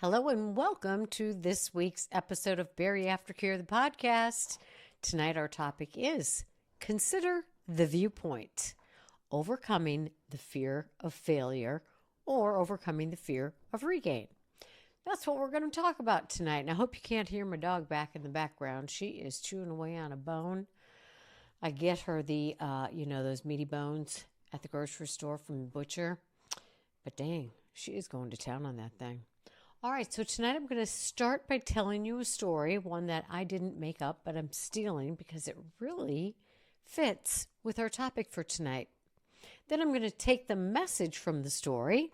Hello and welcome to this week's episode of BariAftercare, the podcast. Tonight our topic is consider the viewpoint, overcoming the fear of failure or overcoming the fear of regain. That's what we're going to talk about tonight. And I hope you can't hear my dog back in the background. She is chewing away on a bone. I get her those meaty bones at the grocery store from the butcher. But dang, she is going to town on that thing. All right, so tonight I'm going to start by telling you a story, one that I didn't make up, but I'm stealing because it really fits with our topic for tonight. Then I'm going to take the message from the story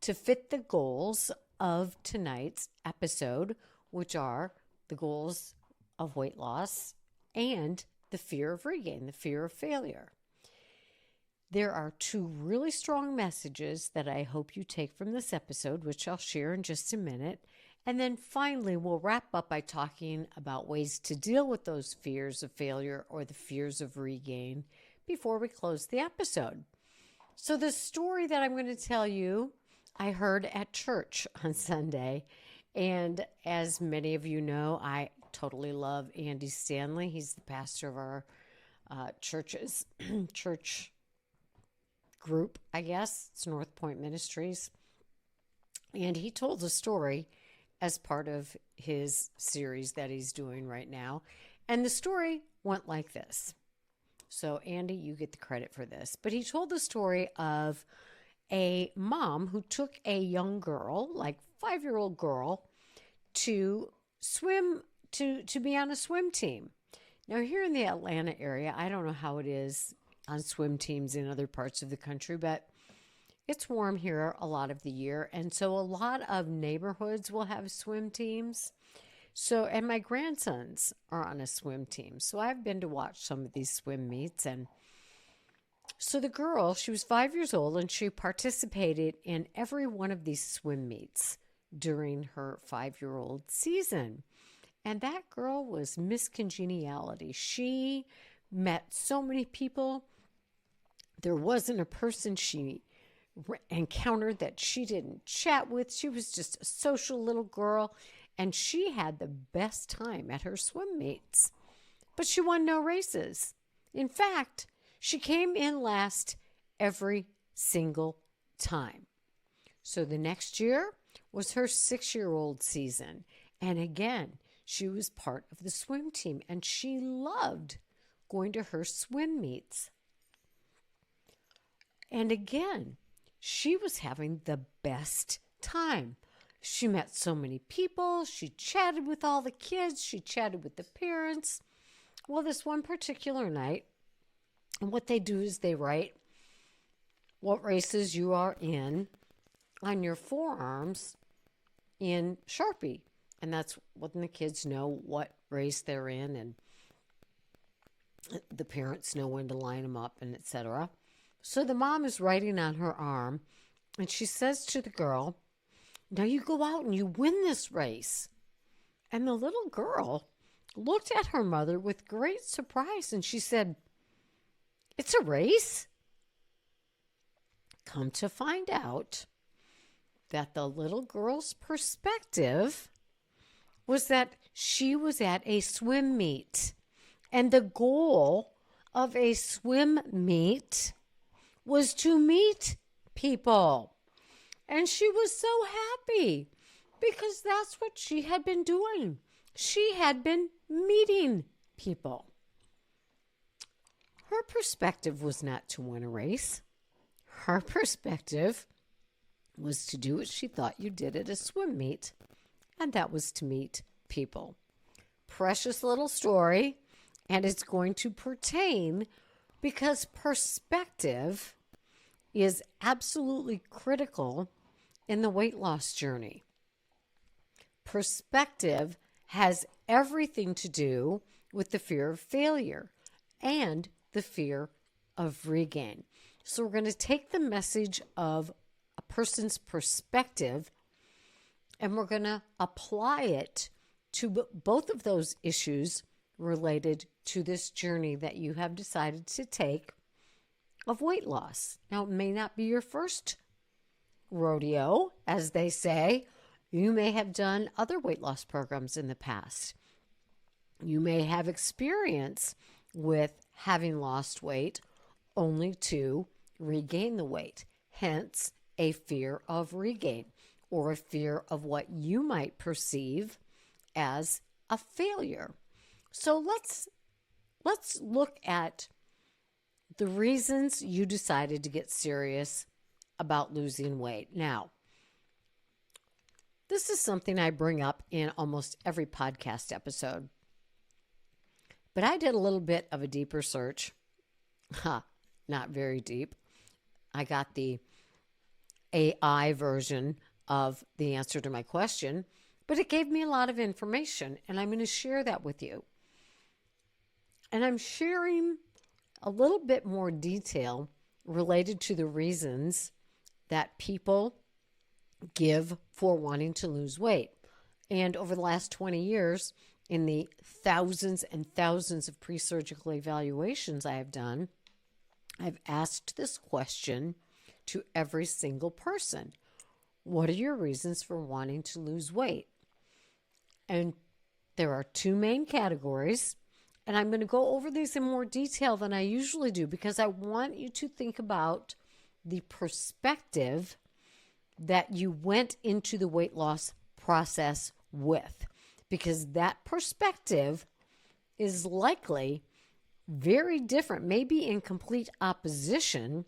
to fit the goals of tonight's episode, which are the goals of weight loss and the fear of regain, the fear of failure. There are two really strong messages that I hope you take from this episode, which I'll share in just a minute. And then finally, we'll wrap up by talking about ways to deal with those fears of failure or the fears of regain before we close the episode. So the story that I'm going to tell you, I heard at church on Sunday. And as many of you know, I totally love Andy Stanley. He's the pastor of our church group, I guess. It's North Point Ministries. And he told a story as part of his series that he's doing right now. And the story went like this. So, Andy, you get the credit for this. But he told the story of a mom who took a young girl, like 5-year-old girl, to swim, to be on a swim team. Now, here in the Atlanta area, I don't know how it is on swim teams in other parts of the country, but it's warm here a lot of the year. And so a lot of neighborhoods will have swim teams. So, and my grandsons are on a swim team. So I've been to watch some of these swim meets. And so the girl, she was 5 years old and she participated in every one of these swim meets during her 5-year-old season. And that girl was Miss Congeniality. She met so many people. There wasn't a person she encountered that she didn't chat with. She was just a social little girl, and she had the best time at her swim meets. But she won no races. In fact, she came in last every single time. So the next year was her 6-year-old season. And again, she was part of the swim team, and she loved going to her swim meets. And again, she was having the best time. She met so many people. She chatted with all the kids. She chatted with the parents. Well, this one particular night, and what they do is they write what races you are in on your forearms in Sharpie. And that's when the kids know what race they're in, and the parents know when to line them up, and etc. So the mom is writing on her arm, and she says to the girl, "Now you go out and you win this race." And the little girl looked at her mother with great surprise, and she said, "It's a race?" Come to find out that the little girl's perspective was that she was at a swim meet. And the goal of a swim meet was to meet people. And she was so happy because that's what she had been doing. She had been meeting people. Her perspective was not to win a race. Her perspective was to do what she thought you did at a swim meet, and that was to meet people. Precious little story, and it's going to pertain because perspective is absolutely critical in the weight loss journey. Perspective has everything to do with the fear of failure and the fear of regain. So we're going to take the message of a person's perspective and we're going to apply it to both of those issues related to this journey that you have decided to take of weight loss. Now, it may not be your first rodeo, as they say, You may have done other weight loss programs in the past. You may have experience with having lost weight only to regain the weight, hence a fear of regain or a fear of what you might perceive as a failure. So let's look at the reasons you decided to get serious about losing weight. Now, this is something I bring up in almost every podcast episode, but I did a little bit of a deeper search. Not very deep. I got the AI version of the answer to my question, but it gave me a lot of information, and I'm going to share that with you. And I'm sharing a little bit more detail related to the reasons that people give for wanting to lose weight. And over the last 20 years, in the thousands and thousands of pre-surgical evaluations I have done, I've asked this question to every single person. What are your reasons for wanting to lose weight? And there are two main categories, and I'm going to go over these in more detail than I usually do because I want you to think about the perspective that you went into the weight loss process with, because that perspective is likely very different, maybe in complete opposition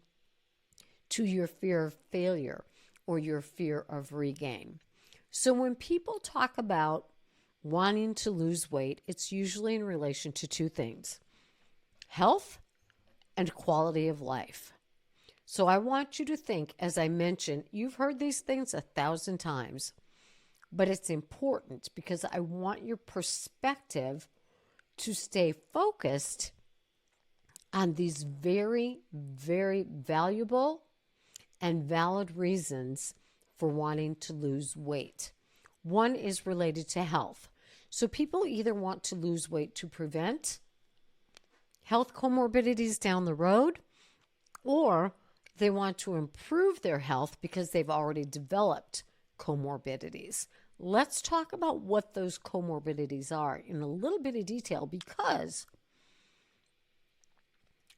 to your fear of failure or your fear of regain. So when people talk about wanting to lose weight, it's usually in relation to two things: health and quality of life. So I want you to think, as I mentioned, you've heard these things 1,000 times, but it's important because I want your perspective to stay focused on these very, very valuable and valid reasons for wanting to lose weight. One is related to health. So people either want to lose weight to prevent health comorbidities down the road, or they want to improve their health because they've already developed comorbidities. Let's talk about what those comorbidities are in a little bit of detail, because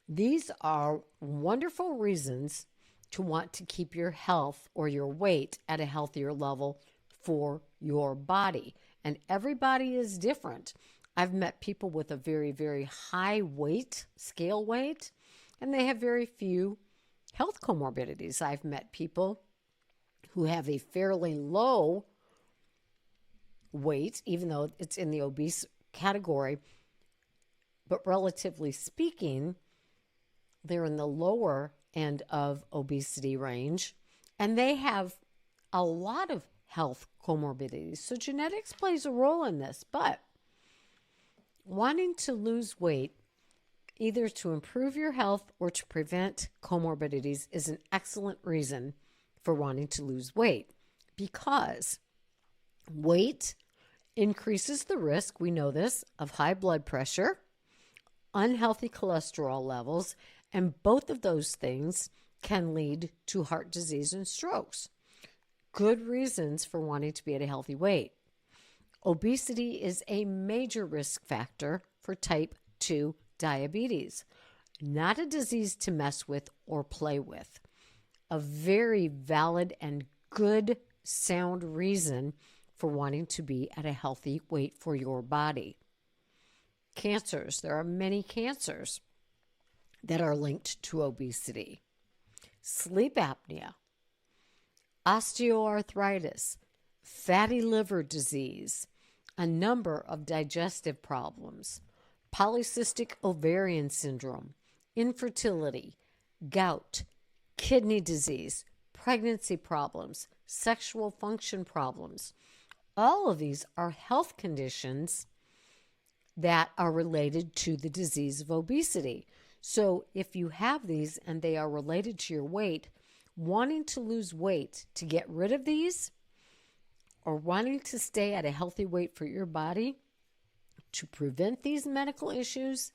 these are wonderful reasons to want to keep your health or your weight at a healthier level for your body. And everybody is different. I've met people with a very, very high weight, scale weight, and they have very few health comorbidities. I've met people who have a fairly low weight, even though it's in the obese category, but relatively speaking, they're in the lower end of obesity range, and they have a lot of health comorbidities. So genetics plays a role in this, but wanting to lose weight, either to improve your health or to prevent comorbidities, is an excellent reason for wanting to lose weight, because weight increases the risk, we know this, of high blood pressure, unhealthy cholesterol levels, and both of those things can lead to heart disease and strokes. Good reasons for wanting to be at a healthy weight. Obesity is a major risk factor for type 2 diabetes, not a disease to mess with or play with. A very valid and good, sound reason for wanting to be at a healthy weight for your body. Cancers. There are many cancers that are linked to obesity. Sleep apnea, osteoarthritis, fatty liver disease, a number of digestive problems, polycystic ovarian syndrome, infertility, gout, kidney disease, pregnancy problems, sexual function problems. All of these are health conditions that are related to the disease of obesity. So if you have these and they are related to your weight, wanting to lose weight to get rid of these, or wanting to stay at a healthy weight for your body to prevent these medical issues,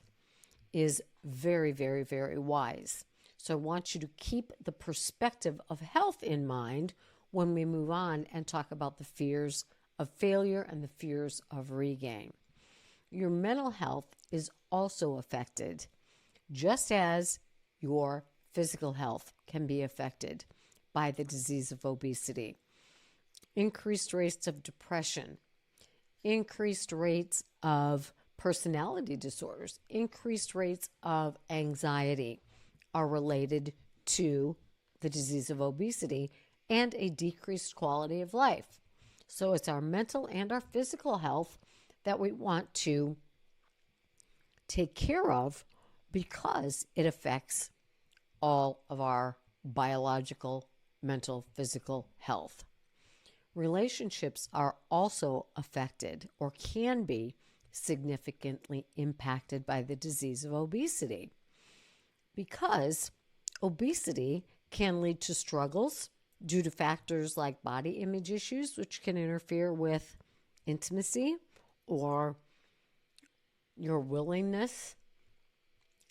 is very, very, very wise. So I want you to keep the perspective of health in mind when we move on and talk about the fears of failure and the fears of regain. Your mental health is also affected, just as your physical health can be affected by the disease of obesity. Increased rates of depression, increased rates of personality disorders, increased rates of anxiety are related to the disease of obesity and a decreased quality of life. So it's our mental and our physical health that we want to take care of because it affects all of our biological, mental, physical health. Relationships are also affected or can be significantly impacted by the disease of obesity because obesity can lead to struggles due to factors like body image issues, which can interfere with intimacy or your willingness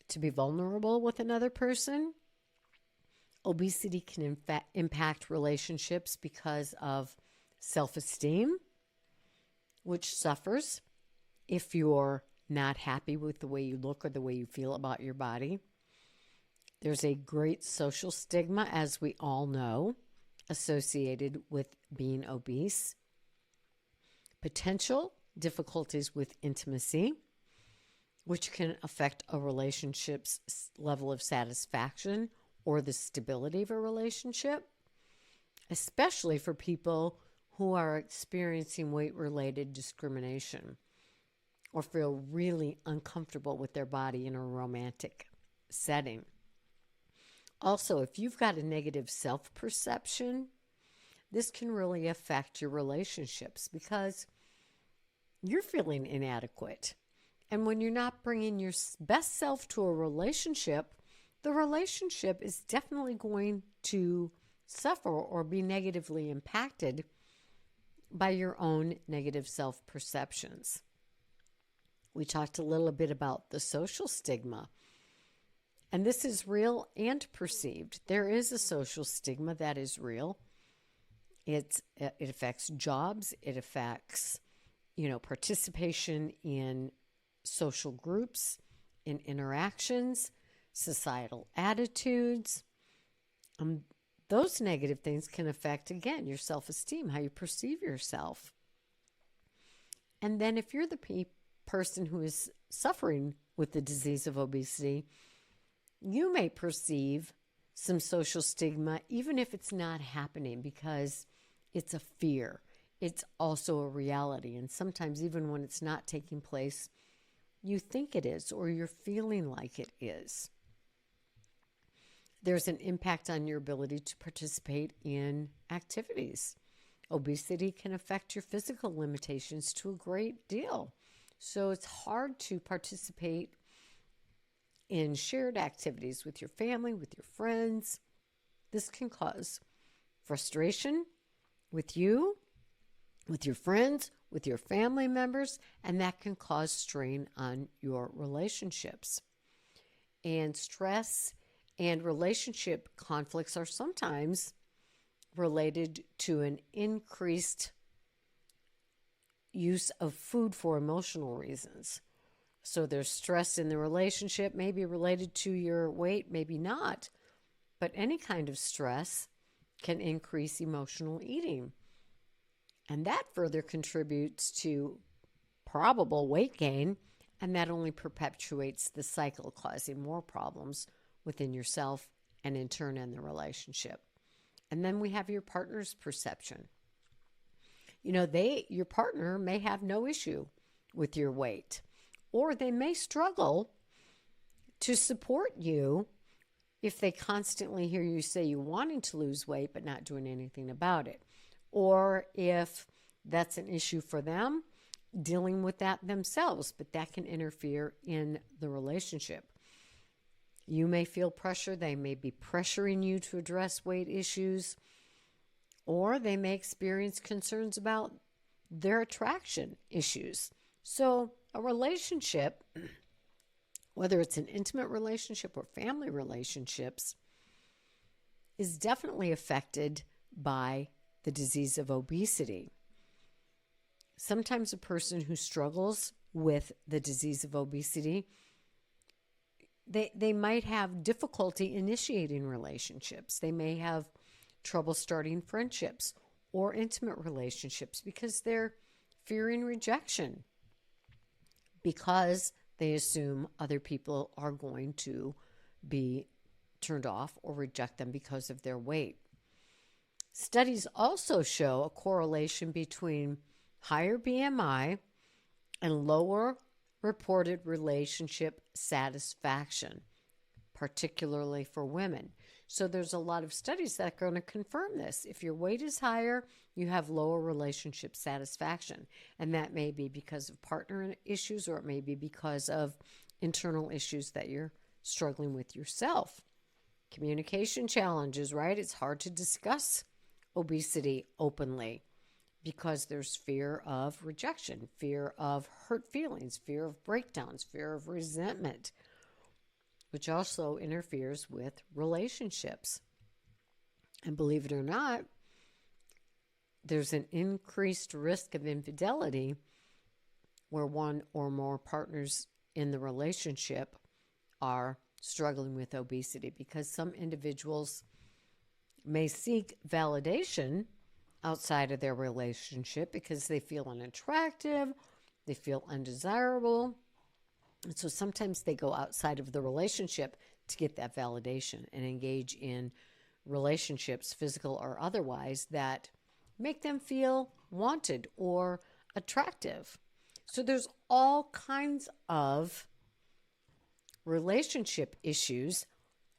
to be vulnerable with another person. Obesity can impact relationships because of self-esteem, which suffers if you're not happy with the way you look or the way you feel about your body. There's a great social stigma, as we all know, associated with being obese. Potential difficulties with intimacy, which can affect a relationship's level of satisfaction or the stability of a relationship, especially for people who are experiencing weight-related discrimination or feel really uncomfortable with their body in a romantic setting. Also, if you've got a negative self-perception, this can really affect your relationships because you're feeling inadequate. And when you're not bringing your best self to a relationship, the relationship is definitely going to suffer or be negatively impacted by your own negative self-perceptions. We talked a little bit about the social stigma, and this is real and perceived. There is a social stigma that is real. It affects jobs. It affects, participation in social groups, in interactions, societal attitudes. Those negative things can affect, again, your self-esteem, how you perceive yourself. And then if you're the person who is suffering with the disease of obesity, you may perceive some social stigma, even if it's not happening, because it's a fear. It's also a reality. And sometimes even when it's not taking place, you think it is, or you're feeling like it is. There's an impact on your ability to participate in activities. Obesity can affect your physical limitations to a great deal. So it's hard to participate in shared activities with your family, with your friends. This can cause frustration with you, with your friends, with your family members, and that can cause strain on your relationships. And stress and relationship conflicts are sometimes related to an increased use of food for emotional reasons. So there's stress in the relationship, maybe related to your weight, maybe not. But any kind of stress can increase emotional eating. And that further contributes to probable weight gain, and that only perpetuates the cycle, causing more problems within yourself and in turn in the relationship. And then we have your partner's perception. Your partner may have no issue with your weight, or they may struggle to support you if they constantly hear you say you're wanting to lose weight but not doing anything about it. Or if that's an issue for them, dealing with that themselves, but that can interfere in the relationship. You may feel pressure. They may be pressuring you to address weight issues, or they may experience concerns about their attraction issues. So a relationship, whether it's an intimate relationship or family relationships, is definitely affected by the disease of obesity. Sometimes a person who struggles with the disease of obesity, they might have difficulty initiating relationships. They may have trouble starting friendships or intimate relationships because they're fearing rejection, because they assume other people are going to be turned off or reject them because of their weight. Studies also show a correlation between higher BMI and lower reported relationship satisfaction, particularly for women. So there's a lot of studies that are going to confirm this. If your weight is higher, you have lower relationship satisfaction. And that may be because of partner issues, or it may be because of internal issues that you're struggling with yourself. Communication challenges, right? It's hard to discuss obesity openly because there's fear of rejection, fear of hurt feelings, fear of breakdowns, fear of resentment, which also interferes with relationships. And believe it or not, there's an increased risk of infidelity where one or more partners in the relationship are struggling with obesity, because some individuals may seek validation outside of their relationship because they feel unattractive, they feel undesirable. And so sometimes they go outside of the relationship to get that validation and engage in relationships, physical or otherwise, that make them feel wanted or attractive. So there's all kinds of relationship issues,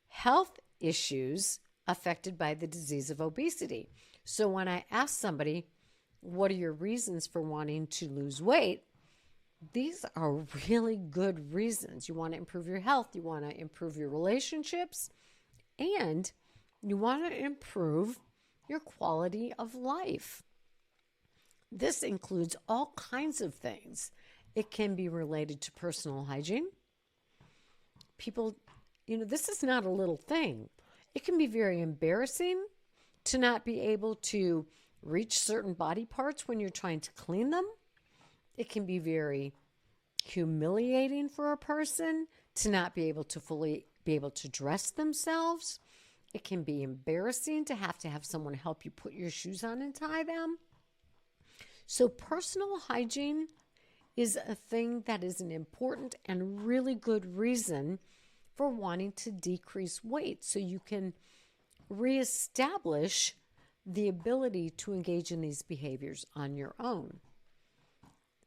health issues affected by the disease of obesity. So when I ask somebody, what are your reasons for wanting to lose weight? These are really good reasons. You want to improve your health, you want to improve your relationships, and you want to improve your quality of life. This includes all kinds of things. It can be related to personal hygiene. People, this is not a little thing. It can be very embarrassing to not be able to reach certain body parts when you're trying to clean them. It can be very humiliating for a person to not be able to fully be able to dress themselves. It can be embarrassing to have someone help you put your shoes on and tie them. So personal hygiene is a thing that is an important and really good reason for wanting to decrease weight, so you can reestablish the ability to engage in these behaviors on your own.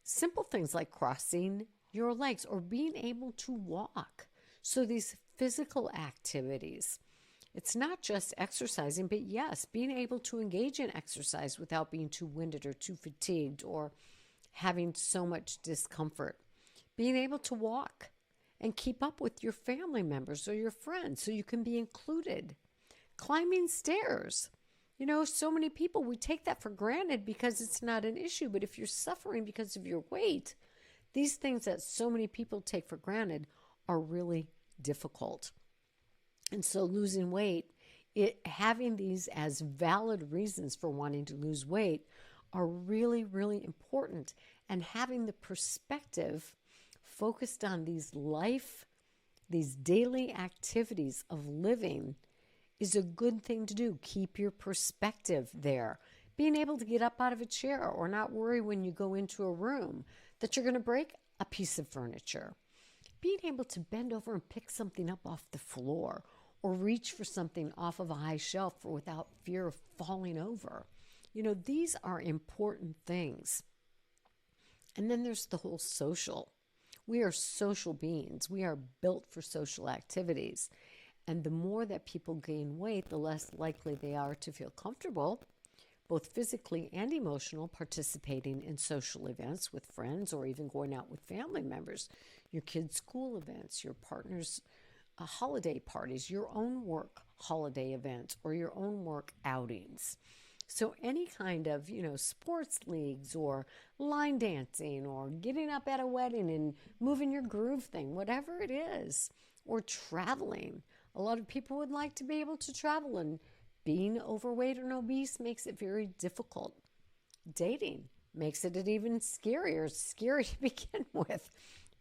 Simple things like crossing your legs or being able to walk. So these physical activities, it's not just exercising, but yes, being able to engage in exercise without being too winded or too fatigued or having so much discomfort. Being able to walk and keep up with your family members or your friends so you can be included. Climbing stairs. So many people, we take that for granted because it's not an issue. But if you're suffering because of your weight, these things that so many people take for granted are really difficult. And so losing weight, having these as valid reasons for wanting to lose weight are really, really important. And having the perspective focused on these daily activities of living is a good thing to do. Keep your perspective there. Being able to get up out of a chair or not worry when you go into a room that you're going to break a piece of furniture. Being able to bend over and pick something up off the floor or reach for something off of a high shelf without fear of falling over. These are important things. And then there's the whole social. We are social beings. We are built for social activities. And the more that people gain weight, the less likely they are to feel comfortable, both physically and emotional, participating in social events with friends or even going out with family members, your kids' school events, your partner's holiday parties, your own work holiday events, or your own work outings. So any kind of, sports leagues or line dancing or getting up at a wedding and moving your groove thing, whatever it is, or traveling. A lot of people would like to be able to travel and being overweight and obese makes it very difficult. Dating makes it even scarier. It's scary to begin with.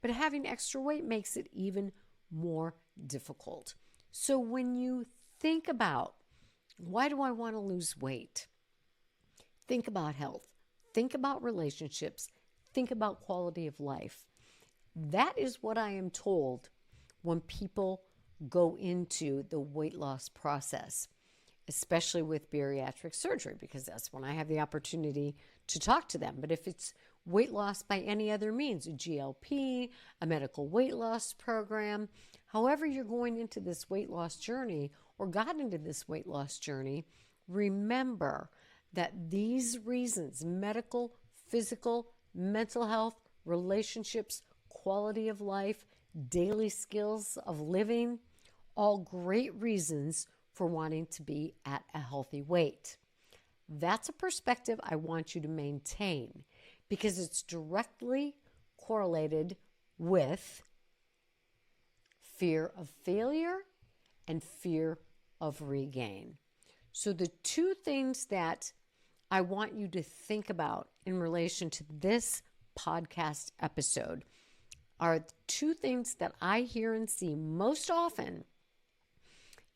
But having extra weight makes it even more difficult. So when you think about, why do I want to lose weight? Think about health. Think about relationships. Think about quality of life. That is what I am told when people go into the weight loss process, especially with bariatric surgery, because that's when I have the opportunity to talk to them. But if it's weight loss by any other means, a GLP, a medical weight loss program, however you're going into this weight loss journey or got into this weight loss journey, remember that these reasons, medical, physical, mental health, relationships, quality of life, daily skills of living, all great reasons for wanting to be at a healthy weight. That's a perspective I want you to maintain because it's directly correlated with fear of failure and fear of regain. So the two things that I want you to think about in relation to this podcast episode are two things that I hear and see most often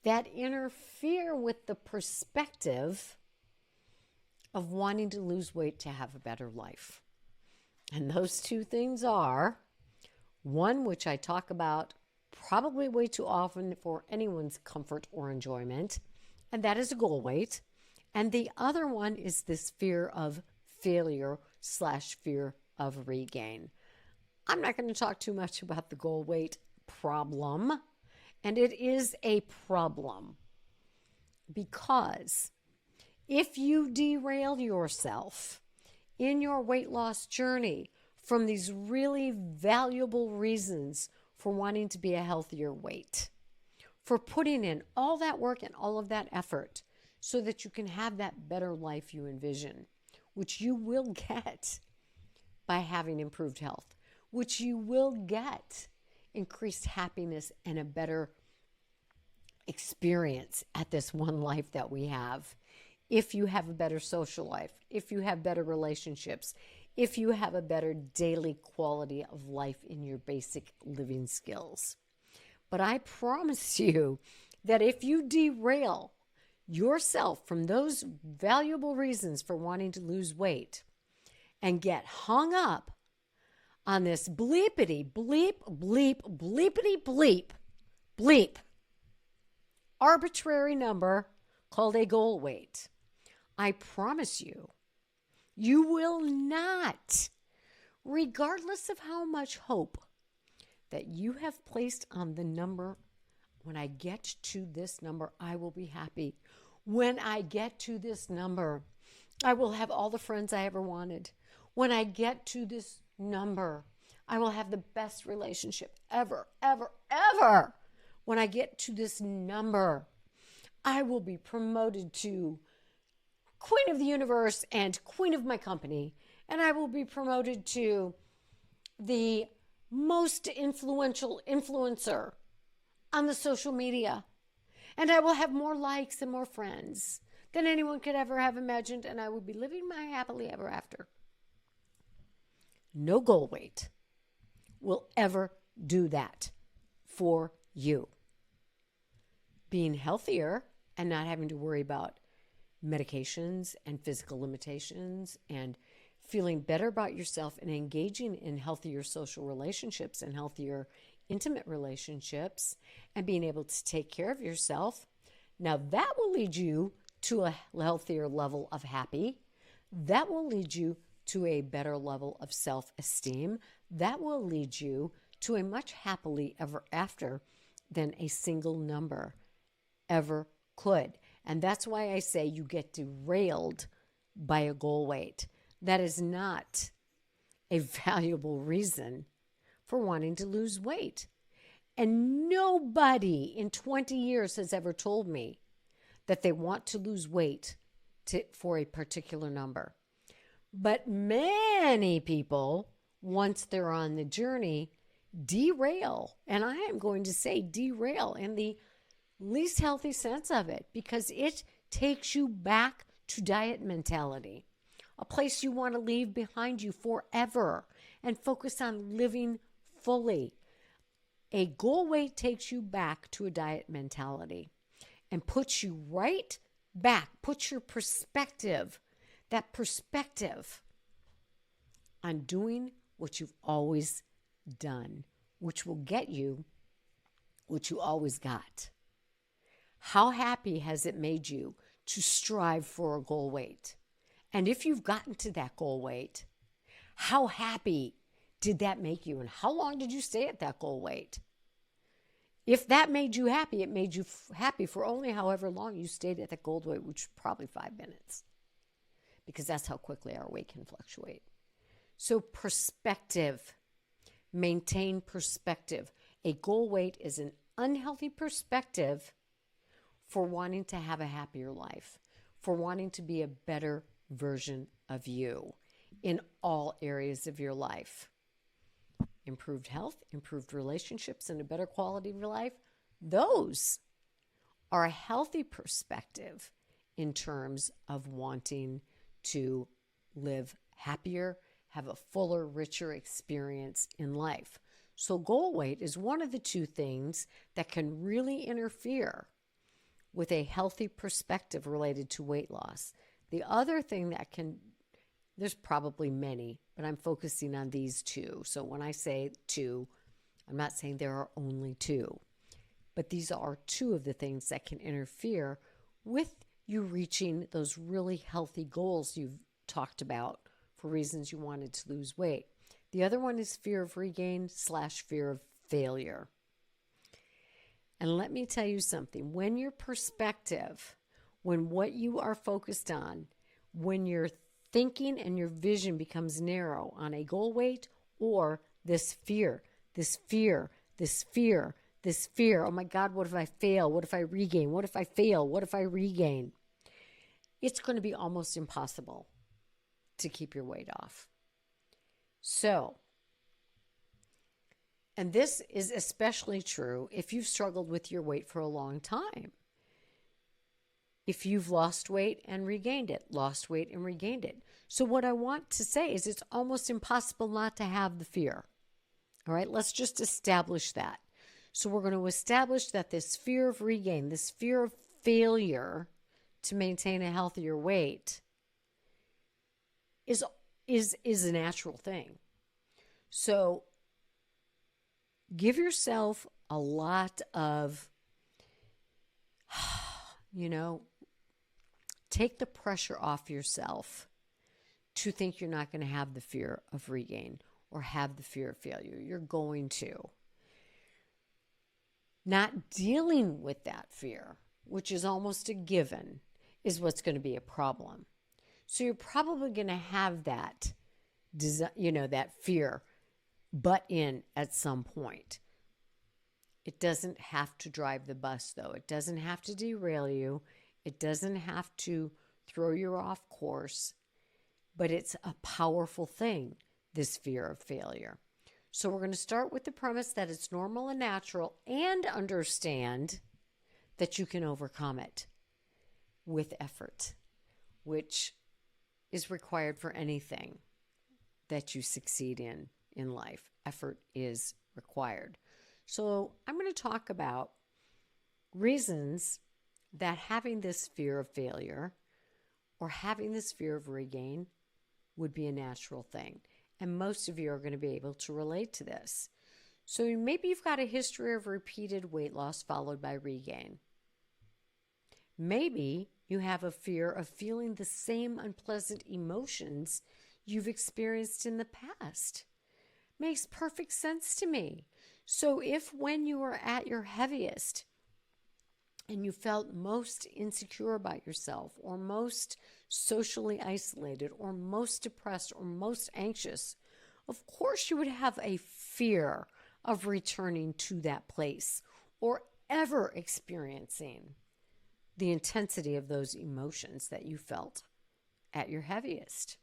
that interfere with the perspective of wanting to lose weight to have a better life. And those two things are, one, which I talk about probably way too often for anyone's comfort or enjoyment, and that is a goal weight. And the other one is this fear of failure / fear of regain. I'm not going to talk too much about the goal weight problem, and it is a problem because if you derail yourself in your weight loss journey from these really valuable reasons for wanting to be a healthier weight, for putting in all that work and all of that effort so that you can have that better life you envision, which you will get by having improved health, which you will get increased happiness and a better experience at this one life that we have. If you have a better social life, if you have better relationships, if you have a better daily quality of life in your basic living skills. But I promise you that if you derail yourself from those valuable reasons for wanting to lose weight and get hung up on this bleepity bleep bleep bleepity bleep bleep arbitrary number called a goal weight, I promise you, you will not, regardless of how much hope that you have placed on the number, when I get to this number, I will be happy. When I get to this number, I will have all the friends I ever wanted. When I get to this number, I will have the best relationship ever, ever, ever. When I get to this number, I will be promoted to Queen of the Universe and Queen of my company. And I will be promoted to the most influential influencer on the social media. And I will have more likes and more friends than anyone could ever have imagined. And I will be living my happily ever after. No goal weight will ever do that for you. Being healthier and not having to worry about medications and physical limitations and feeling better about yourself and engaging in healthier social relationships and healthier intimate relationships and being able to take care of yourself. Now that will lead you to a healthier level of happy. That will lead you to a better level of self-esteem. That will lead you to a much happily ever after than a single number ever could. And that's why I say you get derailed by a goal weight. That is not a valuable reason for wanting to lose weight. And nobody in 20 years has ever told me that they want to lose weight for a particular number. But many people, once they're on the journey, derail. And I am going to say derail in the least healthy sense of it, because it takes you back to diet mentality, a place you want to leave behind you forever and focus on living fully. A goal weight takes you back to a diet mentality and puts you right back, puts your perspective, that perspective on doing what you've always done, which will get you what you always got. How happy has it made you to strive for a goal weight? And if you've gotten to that goal weight, how happy did that make you? And how long did you stay at that goal weight? If that made you happy, it made you happy for only however long you stayed at that goal weight, which is probably 5 minutes, because that's how quickly our weight can fluctuate. So perspective, maintain perspective. A goal weight is an unhealthy perspective for wanting to have a happier life, for wanting to be a better version of you in all areas of your life. Improved health, improved relationships, and a better quality of your life. Those are a healthy perspective in terms of wanting to live happier, have a fuller, richer experience in life. So goal weight is one of the two things that can really interfere with a healthy perspective related to weight loss. The other thing that can, there's probably many, but I'm focusing on these two. So when I say two, I'm not saying there are only two, but these are two of the things that can interfere with you reaching those really healthy goals you've talked about for reasons you wanted to lose weight. The other one is fear of regain / fear of failure. And let me tell you something. When your perspective, when what you are focused on, when your thinking and your vision becomes narrow on a goal weight or this fear, oh my God, what if I fail? What if I regain? What if I fail? What if I regain? It's going to be almost impossible to keep your weight off. So, and this is especially true if you've struggled with your weight for a long time. If you've lost weight and regained it, lost weight and regained it. So what I want to say is it's almost impossible not to have the fear. All right, let's just establish that. So we're going to establish that this fear of regain, this fear of failure to maintain a healthier weight is a natural thing. So give yourself a lot of, take the pressure off yourself to think you're not going to have the fear of regain or have the fear of failure. You're going to. Not dealing with that fear, which is almost a given, is what's going to be a problem. So you're probably going to have that, that fear butt in at some point. It doesn't have to drive the bus, though. It doesn't have to derail you. It doesn't have to throw you off course. But it's a powerful thing, this fear of failure. So we're going to start with the premise that it's normal and natural, and understand that you can overcome it with effort, which is required for anything that you succeed in life. Effort is required. So I'm going to talk about reasons that having this fear of failure or having this fear of regain would be a natural thing. And most of you are going to be able to relate to this. So maybe you've got a history of repeated weight loss followed by regain. Maybe you have a fear of feeling the same unpleasant emotions you've experienced in the past. Makes perfect sense to me. So if when you were at your heaviest and you felt most insecure about yourself or most socially isolated or most depressed or most anxious, of course you would have a fear of returning to that place or ever experiencing the intensity of those emotions that you felt at your heaviest.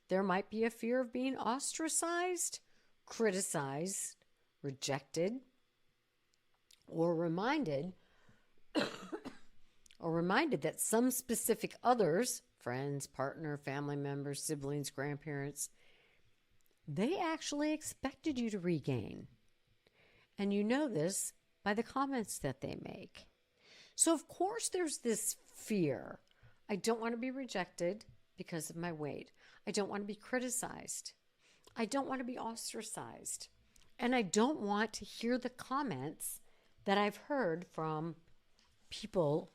There might be a fear of being ostracized, criticized, rejected, or reminded or reminded that some specific others, friends, partner, family members, siblings, grandparents, they actually expected you to regain. And you know this by the comments that they make. So, of course, there's this fear. I don't want to be rejected because of my weight. I don't want to be criticized. I don't want to be ostracized. And I don't want to hear the comments that I've heard from people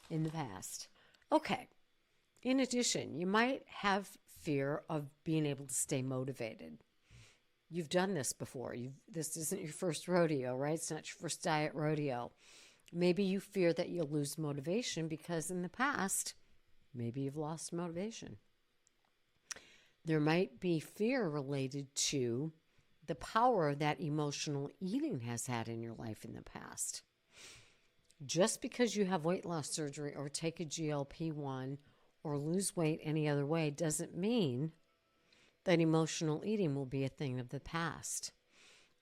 in the past. Okay. In addition, you might have fear of being able to stay motivated. You've done this before. This isn't your first rodeo, right? It's not your first diet rodeo. Maybe you fear that you'll lose motivation because in the past, maybe you've lost motivation. There might be fear related to the power that emotional eating has had in your life in the past. Just because you have weight loss surgery or take a GLP-1 or lose weight any other way doesn't mean that emotional eating will be a thing of the past.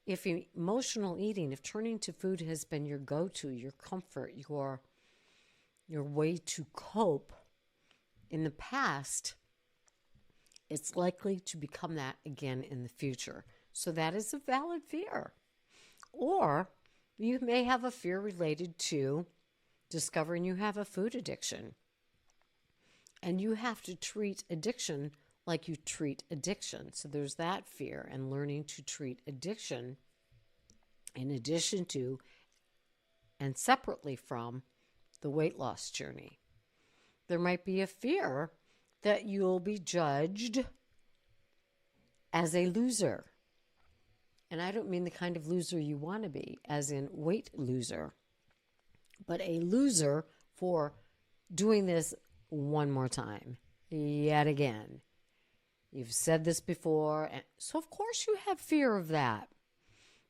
If emotional eating, if turning to food has been your go-to, your comfort, your way to cope in the past, it's likely to become that again in the future. So that is a valid fear. Or you may have a fear related to discovering you have a food addiction. And you have to treat addiction like you treat addiction. So there's that fear, and learning to treat addiction in addition to and separately from the weight loss journey. There might be a fear that you'll be judged as a loser. And I don't mean the kind of loser you want to be, as in weight loser, but a loser for doing this one more time, yet again. You've said this before, and so of course you have fear of that.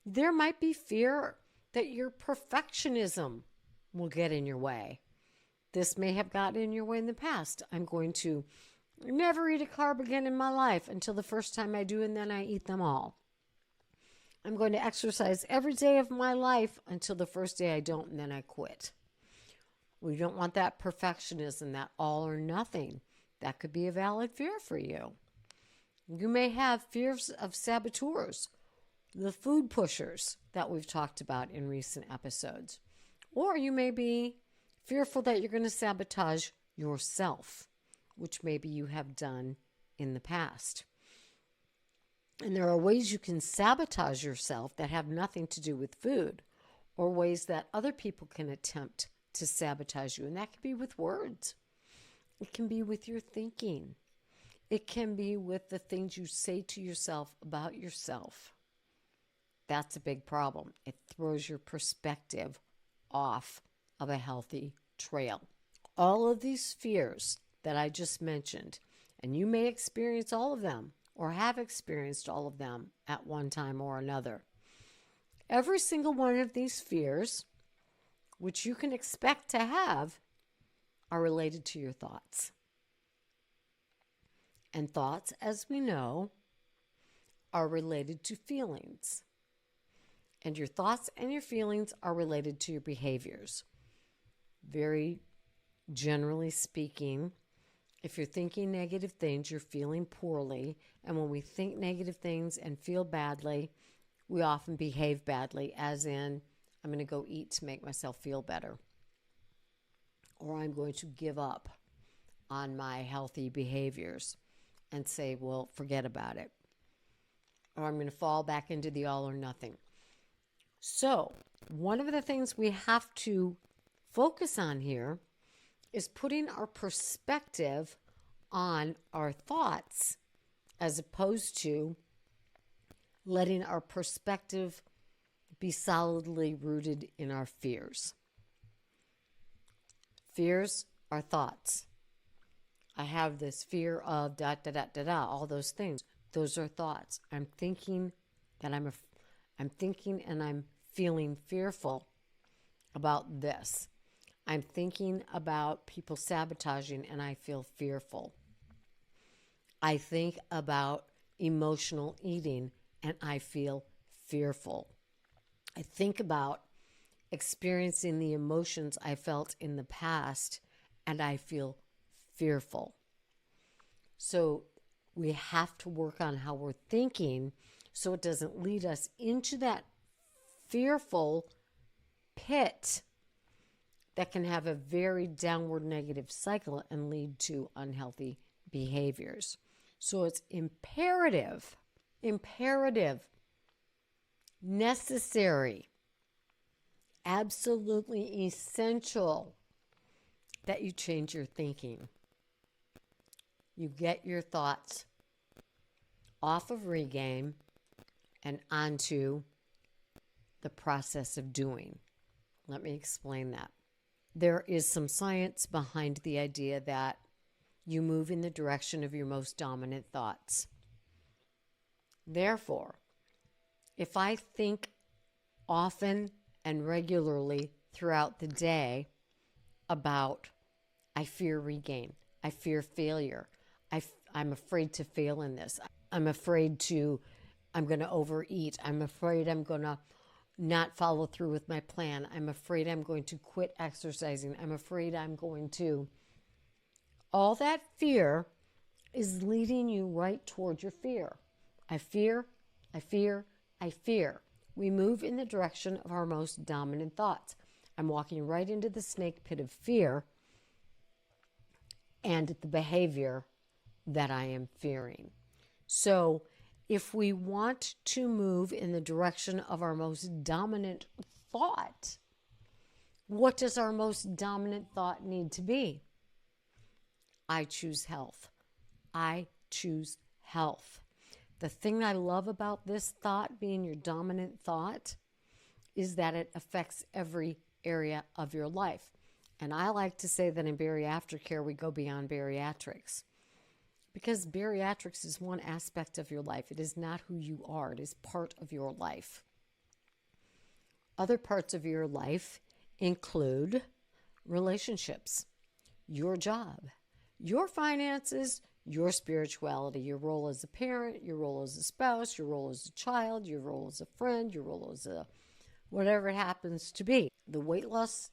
There might be fear that your perfectionism will get in your way. This may have gotten in your way in the past. I'm going to never eat a carb again in my life until the first time I do, and then I eat them all. I'm going to exercise every day of my life until the first day I don't, and then I quit. We don't want that perfectionism, that all or nothing. That could be a valid fear for you. You may have fears of saboteurs, the food pushers that we've talked about in recent episodes. Or you may be fearful that you're going to sabotage yourself, which maybe you have done in the past. And there are ways you can sabotage yourself that have nothing to do with food, or ways that other people can attempt to sabotage you. And that can be with words. It can be with your thinking. It can be with the things you say to yourself about yourself. That's a big problem. It throws your perspective off of a healthy trail. All of these fears that I just mentioned, and you may experience all of them or have experienced all of them at one time or another. Every single one of these fears, which you can expect to have, are related to your thoughts. And thoughts, as we know, are related to feelings. And your thoughts and your feelings are related to your behaviors. Very generally speaking, if you're thinking negative things, you're feeling poorly. And when we think negative things and feel badly, we often behave badly, as in, I'm going to go eat to make myself feel better. Or I'm going to give up on my healthy behaviors and say, well, forget about it. Or I'm going to fall back into the all or nothing. So, one of the things we have to focus on here is putting our perspective on our thoughts as opposed to letting our perspective be solidly rooted in our fears. Fears are thoughts. I have this fear of all those things. Those are thoughts. I'm thinking that I'm thinking and I'm feeling fearful about this. I'm thinking about people sabotaging and I feel fearful. I think about emotional eating and I feel fearful. I think about experiencing the emotions I felt in the past, and I feel fearful. So we have to work on how we're thinking so it doesn't lead us into that fearful pit that can have a very downward negative cycle and lead to unhealthy behaviors. So it's imperative, necessary, absolutely essential that you change your thinking. You get your thoughts off of regain and onto the process of doing. Let me explain that. There is some science behind the idea that you move in the direction of your most dominant thoughts. Therefore, if I think often and regularly throughout the day about, I fear regain, I fear failure, I'm afraid to fail in this, I'm going to overeat, I'm afraid I'm going to not follow through with my plan, I'm afraid I'm going to quit exercising, I'm afraid I'm going to... All that fear is leading you right toward your fear. I fear, I fear, I fear. We move in the direction of our most dominant thoughts. I'm walking right into the snake pit of fear and the behavior that I am fearing. So if we want to move in the direction of our most dominant thought, what does our most dominant thought need to be? I choose health. I choose health. The thing I love about this thought being your dominant thought is that it affects every area of your life. And I like to say that in BariAftercare, we go beyond bariatrics. Because bariatrics is one aspect of your life. It is not who you are. It is part of your life. Other parts of your life include relationships, your job, your finances, your spirituality, your role as a parent, your role as a spouse, your role as a child, your role as a friend, your role as a whatever it happens to be. The weight loss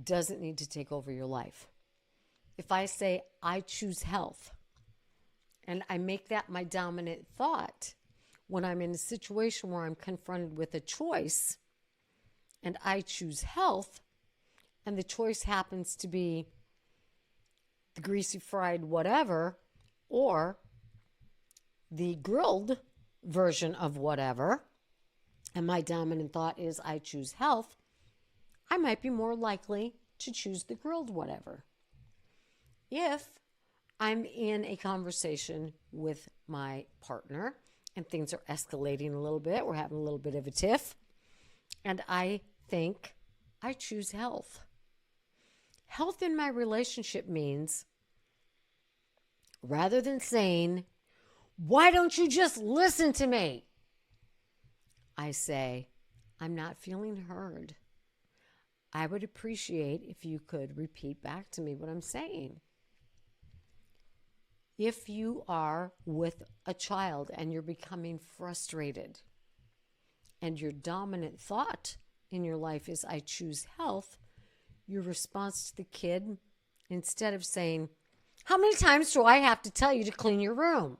doesn't need to take over your life. If I say I choose health and I make that my dominant thought when I'm in a situation where I'm confronted with a choice and I choose health and the choice happens to be the greasy fried whatever or the grilled version of whatever, and my dominant thought is I choose health, I might be more likely to choose the grilled whatever. If I'm in a conversation with my partner and things are escalating a little bit, we're having a little bit of a tiff, and I think I choose health. Health in my relationship means, rather than saying, why don't you just listen to me? I say, I'm not feeling heard. I would appreciate if you could repeat back to me what I'm saying. If you are with a child and you're becoming frustrated and your dominant thought in your life is I choose health, your response to the kid, instead of saying, how many times do I have to tell you to clean your room?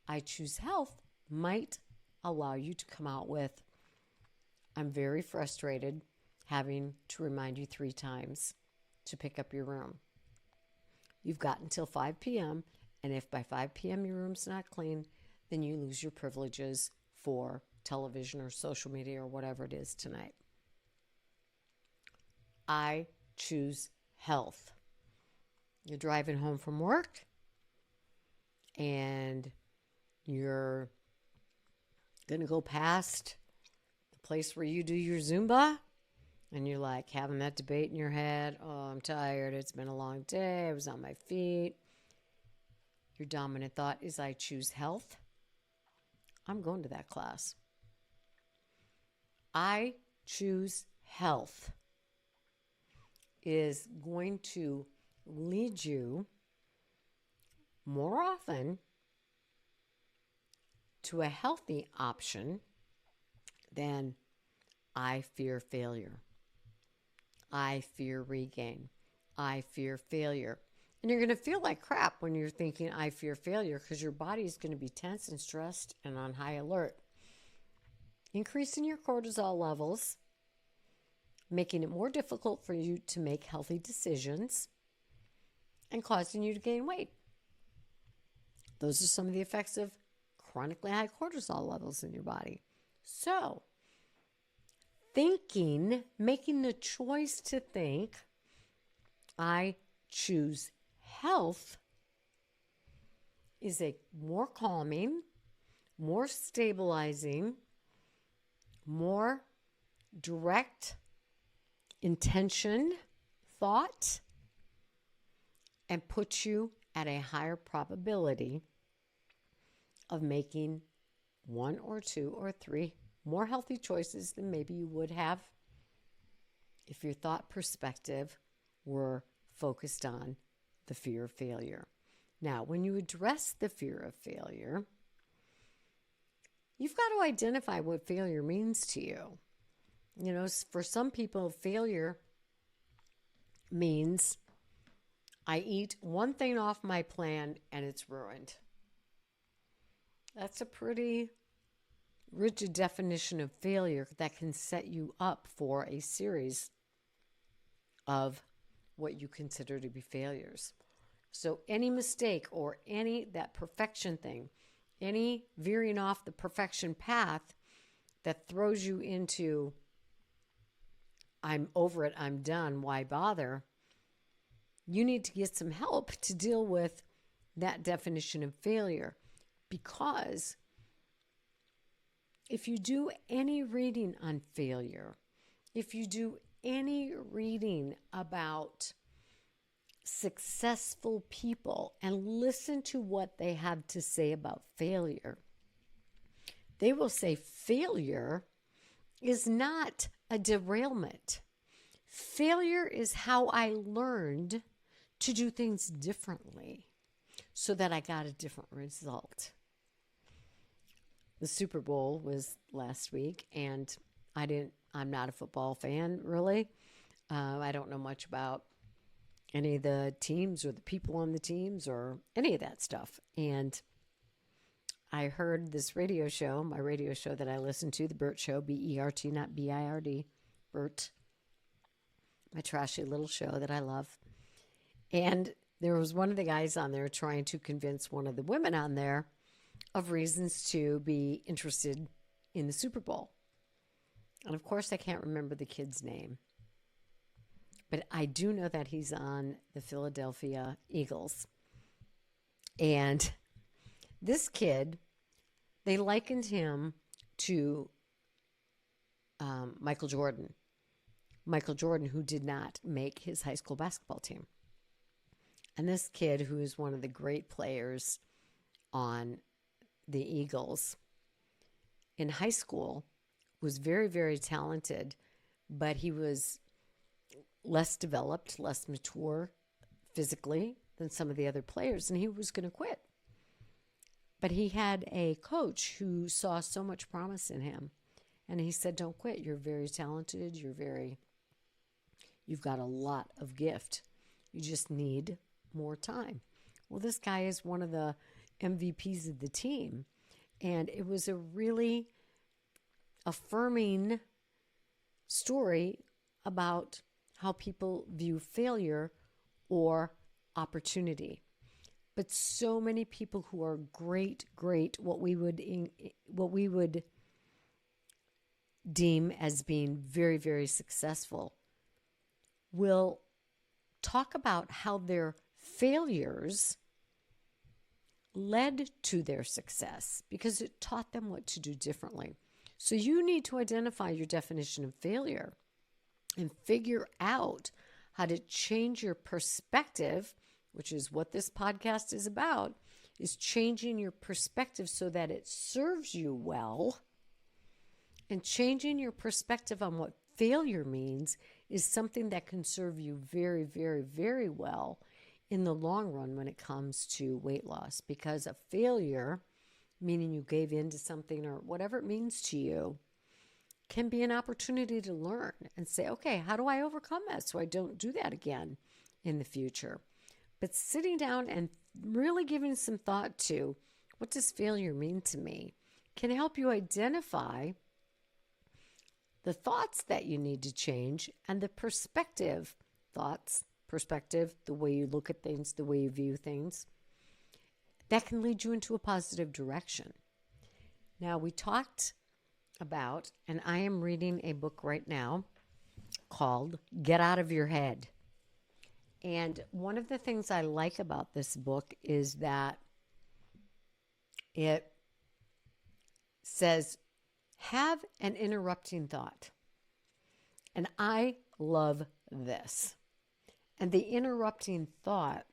I choose health might allow you to come out with, I'm very frustrated having to remind you 3 times to pick up your room. You've got until 5 p.m., and if by 5 p.m. your room's not clean, then you lose your privileges for television or social media or whatever it is tonight. I choose health. You're driving home from work, and you're going to go past the place where you do your Zumba, and you're like having that debate in your head. Oh, I'm tired. It's been a long day. I was on my feet. Your dominant thought is I choose health. I'm going to that class. I choose health is going to lead you more often to a healthy option than I fear failure. I fear regain. I fear failure. And you're going to feel like crap when you're thinking, I fear failure, because your body is going to be tense and stressed and on high alert. Increasing your cortisol levels, making it more difficult for you to make healthy decisions, and causing you to gain weight. Those are some of the effects of chronically high cortisol levels in your body. So, making the choice to think, I choose health, is a more calming, more stabilizing, more direct intention thought, and puts you at a higher probability of making one or two or three more healthy choices than maybe you would have if your thought perspective were focused on the fear of failure. Now, when you address the fear of failure, you've got to identify what failure means to you. You know, for some people, failure means I eat one thing off my plan and it's ruined. That's a pretty rigid definition of failure that can set you up for a series of what you consider to be failures. So any mistake or that perfection thing, any veering off the perfection path that throws you into, I'm over it, I'm done, why bother? You need to get some help to deal with that definition of failure, because if you do any reading on failure, if you do any reading about successful people and listen to what they have to say about failure, they will say failure is not a derailment. Failure is how I learned to do things differently so that I got a different result. The Super Bowl was last week, and I'm not a football fan, really. I don't know much about any of the teams or the people on the teams or any of that stuff. And I heard this radio show, my radio show that I listen to, The Bert Show, B-E-R-T, not B-I-R-D, Bert, my trashy little show that I love. And there was one of the guys on there trying to convince one of the women on there of reasons to be interested in the Super Bowl. And of course, I can't remember the kid's name. But I do know that he's on the Philadelphia Eagles. And this kid, they likened him to Michael Jordan. Michael Jordan, who did not make his high school basketball team. And this kid, who is one of the great players on the Eagles, in high school, was very, very talented, but he was less developed, less mature physically than some of the other players, and he was going to quit. But he had a coach who saw so much promise in him, and he said, don't quit. You're very talented. You've got a lot of gift. You just need more time. Well, this guy is one of the MVPs of the team, and it was a really affirming story about how people view failure or opportunity. But so many people who are great, what we would deem as being very, very successful, will talk about how their failures led to their success because it taught them what to do differently. So you need to identify your definition of failure and figure out how to change your perspective, which is what this podcast is about, is changing your perspective so that it serves you well. And changing your perspective on what failure means is something that can serve you very, very, very well in the long run when it comes to weight loss. Because a failure, meaning you gave in to something or whatever it means to you, can be an opportunity to learn and say, okay, how do I overcome that so I don't do that again in the future? But sitting down and really giving some thought to what does failure mean to me can help you identify the thoughts that you need to change and the perspective, the way you look at things, the way you view things, that can lead you into a positive direction. Now, we talked about, and I am reading a book right now called Get Out of Your Head. And one of the things I like about this book is that it says, have an interrupting thought. And I love this. And the interrupting thought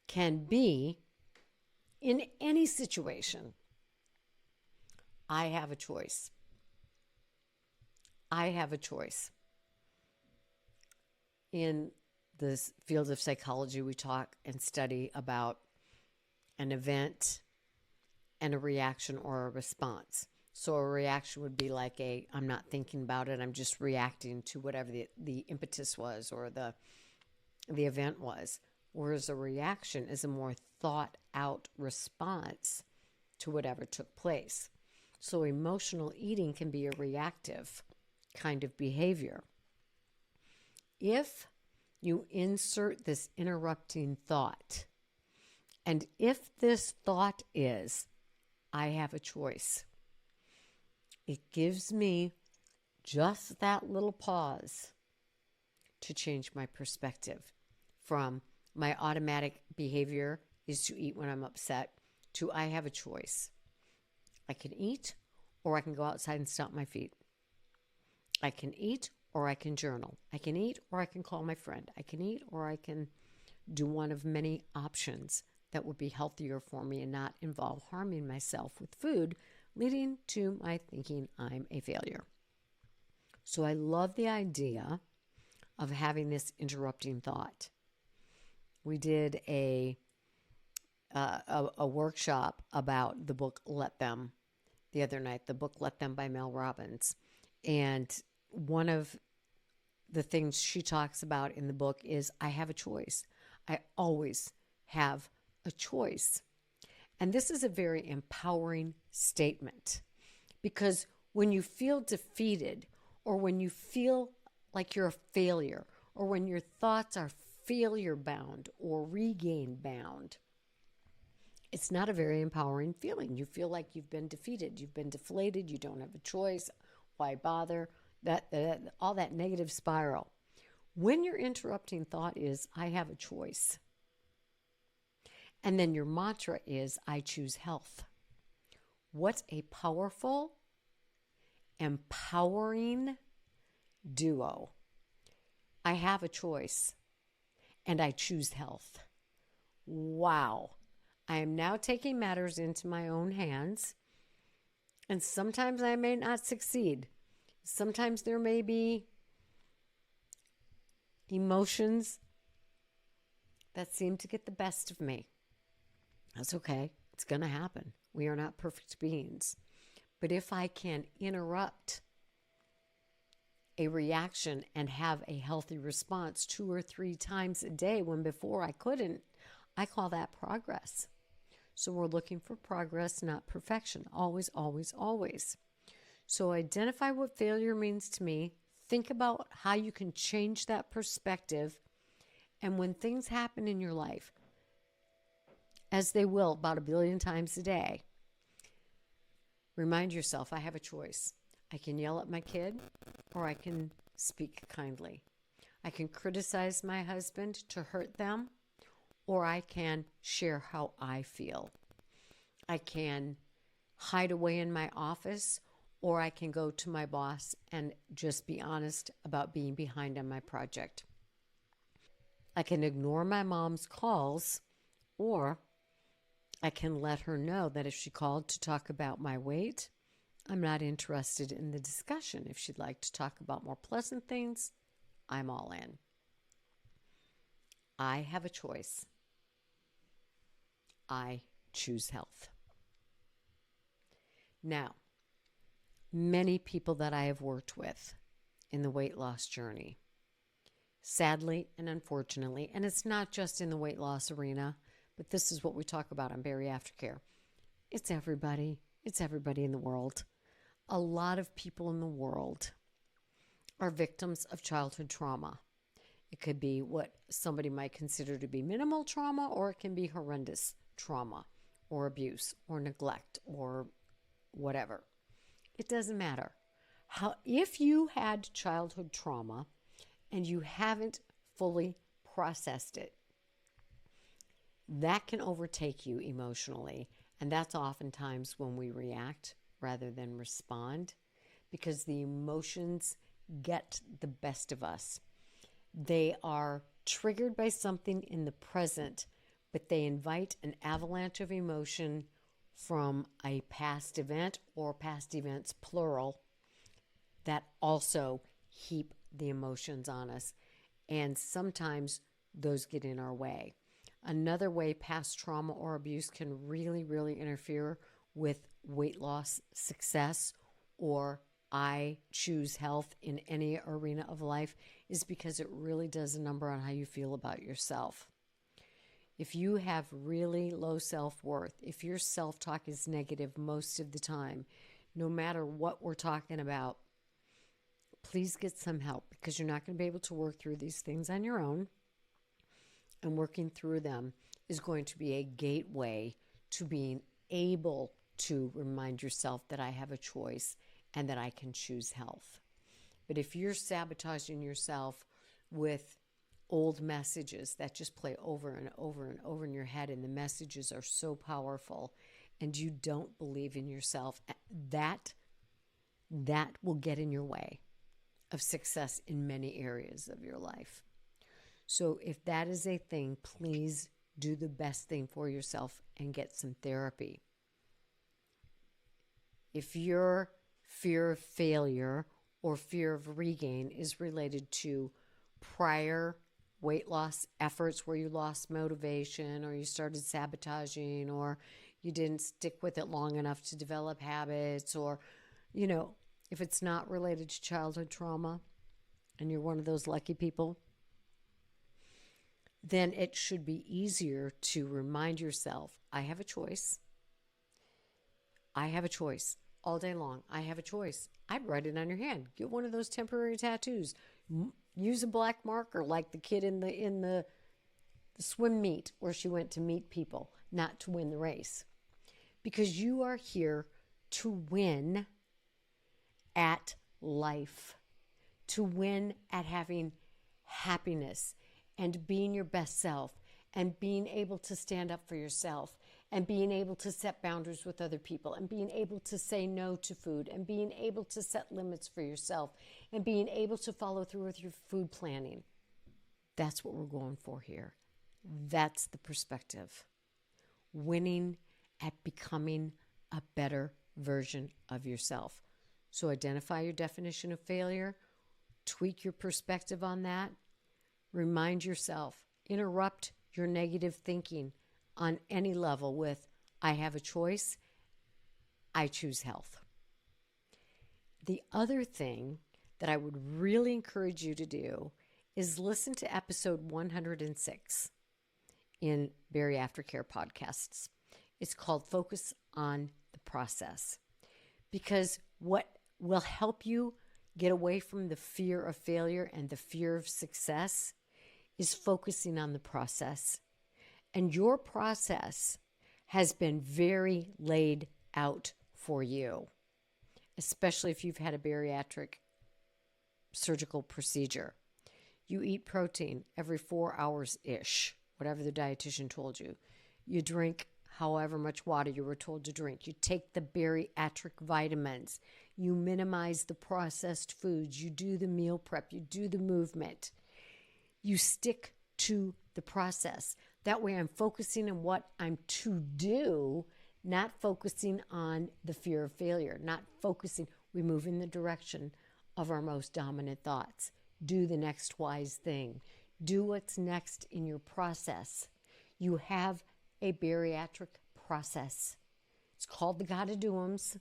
can be in any situation. I have a choice. I have a choice. In the field of psychology, we talk and study about an event and a reaction or a response. So a reaction would be like I'm not thinking about it, I'm just reacting to whatever the impetus was or the event was. Whereas a reaction is a more thought out response to whatever took place. So emotional eating can be a reactive kind of behavior. If you insert this interrupting thought, and if this thought is, I have a choice, it gives me just that little pause to change my perspective from my automatic behavior is to eat when I'm upset to I have a choice. I can eat or I can go outside and stomp my feet. I can eat or I can journal. I can eat or I can call my friend. I can eat or I can do one of many options that would be healthier for me and not involve harming myself with food, leading to my thinking I'm a failure. So I love the idea of having this interrupting thought. We did a workshop about the book Let Them the other night, the book Let Them by Mel Robbins. And one of the things she talks about in the book is I have a choice. I always have a choice. And this is a very empowering statement because when you feel defeated or when you feel like you're a failure or when your thoughts are failure bound or regain bound, it's not a very empowering feeling. You feel like you've been defeated, you've been deflated, you don't have a choice. Why bother? All that negative spiral. When your interrupting thought is, I have a choice, and then your mantra is, I choose health. What a powerful, empowering duo. I have a choice, and I choose health. Wow. I am now taking matters into my own hands, and sometimes I may not succeed. Sometimes there may be emotions that seem to get the best of me. That's okay. It's going to happen. We are not perfect beings. But if I can interrupt a reaction and have a healthy response 2 or 3 times a day when before I couldn't, I call that progress. So we're looking for progress, not perfection. Always, always, always. So identify what failure means to me. Think about how you can change that perspective. And when things happen in your life, as they will about 1 billion times a day, remind yourself, I have a choice. I can yell at my kid or I can speak kindly. I can criticize my husband to hurt them or I can share how I feel. I can hide away in my office or I can go to my boss and just be honest about being behind on my project. I can ignore my mom's calls, or I can let her know that if she called to talk about my weight, I'm not interested in the discussion. If she'd like to talk about more pleasant things, I'm all in. I have a choice. I choose health. Now, many people that I have worked with in the weight loss journey, sadly and unfortunately, and it's not just in the weight loss arena, but this is what we talk about on BariAftercare. It's everybody. It's everybody in the world. A lot of people in the world are victims of childhood trauma. It could be what somebody might consider to be minimal trauma, or it can be horrendous trauma or abuse or neglect or whatever. It doesn't matter. If you had childhood trauma and you haven't fully processed it, that can overtake you emotionally. And that's oftentimes when we react rather than respond, because the emotions get the best of us. They are triggered by something in the present, but they invite an avalanche of emotion from a past event or past events, plural, that also heap the emotions on us. And sometimes those get in our way. Another way past trauma or abuse can really, really interfere with weight loss success, or I choose health in any arena of life, is because it really does a number on how you feel about yourself. If you have really low self-worth, if your self-talk is negative most of the time, no matter what we're talking about, please get some help, because you're not going to be able to work through these things on your own. And working through them is going to be a gateway to being able to remind yourself that I have a choice and that I can choose health. But if you're sabotaging yourself with old messages that just play over and over and over in your head, and the messages are so powerful, and you don't believe in yourself, that will get in your way of success in many areas of your life. So if that is a thing, please do the best thing for yourself and get some therapy. If your fear of failure or fear of regain is related to prior weight loss efforts where you lost motivation, or you started sabotaging, or you didn't stick with it long enough to develop habits, or, if it's not related to childhood trauma and you're one of those lucky people, then it should be easier to remind yourself, I have a choice. I have a choice. All day long, I have a choice. I'd write it on your hand. Get one of those temporary tattoos. Use a black marker like the kid in the swim meet where she went to meet people, not to win the race. Because you are here to win at life, to win at having happiness and being your best self, and being able to stand up for yourself, and being able to set boundaries with other people, and being able to say no to food, and being able to set limits for yourself, and being able to follow through with your food planning. That's what we're going for here. That's the perspective. Winning at becoming a better version of yourself. So identify your definition of failure, tweak your perspective on that, remind yourself, interrupt your negative thinking on any level with, I have a choice, I choose health. The other thing that I would really encourage you to do is listen to episode 106 in BariAftercare podcasts. It's called Focus on the Process, because what will help you get away from the fear of failure and the fear of success is focusing on the process. And your process has been very laid out for you, especially if you've had a bariatric surgical procedure. You eat protein every 4 hours-ish, whatever the dietitian told you. You drink however much water you were told to drink. You take the bariatric vitamins. You minimize the processed foods. You do the meal prep. You do the movement. You stick to the process. That way I'm focusing on what I'm to do, not focusing on the fear of failure, not focusing. We move in the direction of our most dominant thoughts. Do the next wise thing. Do what's next in your process. You have a bariatric process. It's called the Gotta Do'ems.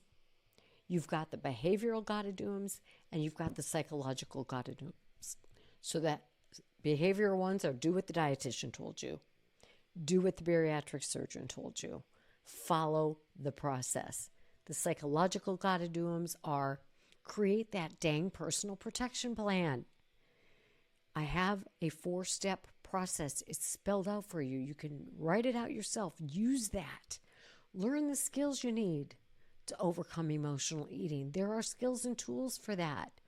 You've got the behavioral gotta do's and you've got the psychological gotta do's. So that behavioral ones are do what the dietitian told you, do what the bariatric surgeon told you, follow the process. The psychological gotta do's are create that dang personal protection plan. I have a 4-step process. It's spelled out for you. You can write it out yourself. Use that. Learn the skills you need to overcome emotional eating. There are skills and tools for that.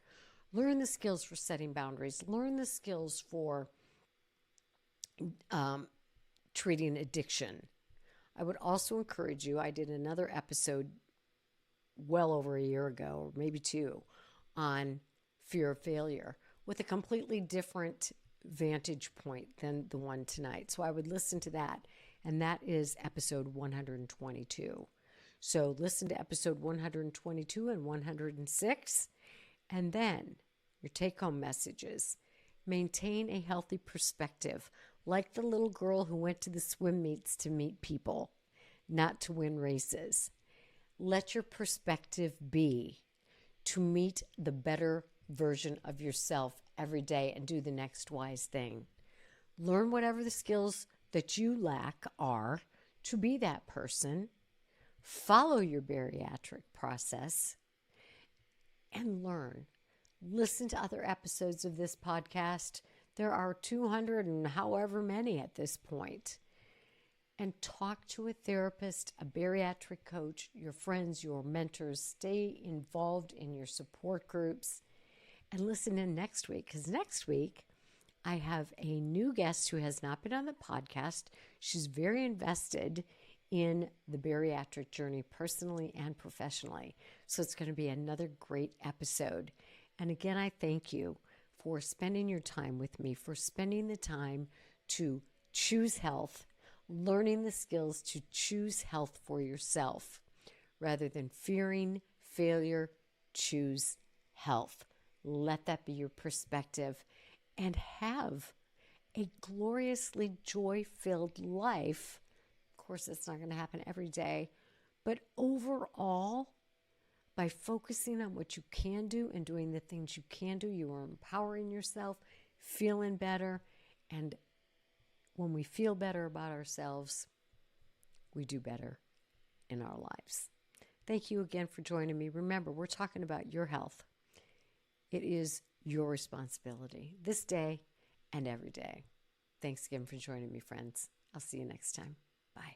Learn the skills for setting boundaries. Learn the skills for treating addiction. I would also encourage you, I did another episode well over a year ago, or maybe 2, on fear of failure with a completely different vantage point than the one tonight. So I would listen to that, and that is episode 122. So listen to episode 122 and 106, and then your take-home messages. Maintain a healthy perspective, like the little girl who went to the swim meets to meet people, not to win races. Let your perspective be to meet the better version of yourself every day and do the next wise thing. Learn whatever the skills that you lack are to be that person. Follow your bariatric process and learn. Listen to other episodes of this podcast. There are 200 and however many at this point. And talk to a therapist, a bariatric coach, your friends, your mentors. Stay involved in your support groups. And listen in next week, because next week I have a new guest who has not been on the podcast. She's very invested in the bariatric journey personally and professionally. So it's going to be another great episode. And again, I thank you for spending your time with me, for spending the time to choose health, learning the skills to choose health for yourself. Rather than fearing failure, choose health. Let that be your perspective and have a gloriously joy-filled life. Of course, it's not going to happen every day, but overall, by focusing on what you can do and doing the things you can do, you are empowering yourself, feeling better, and when we feel better about ourselves, we do better in our lives. Thank you again for joining me. Remember, we're talking about your health. It is your responsibility this day and every day. Thanks again for joining me, friends. I'll see you next time. Bye.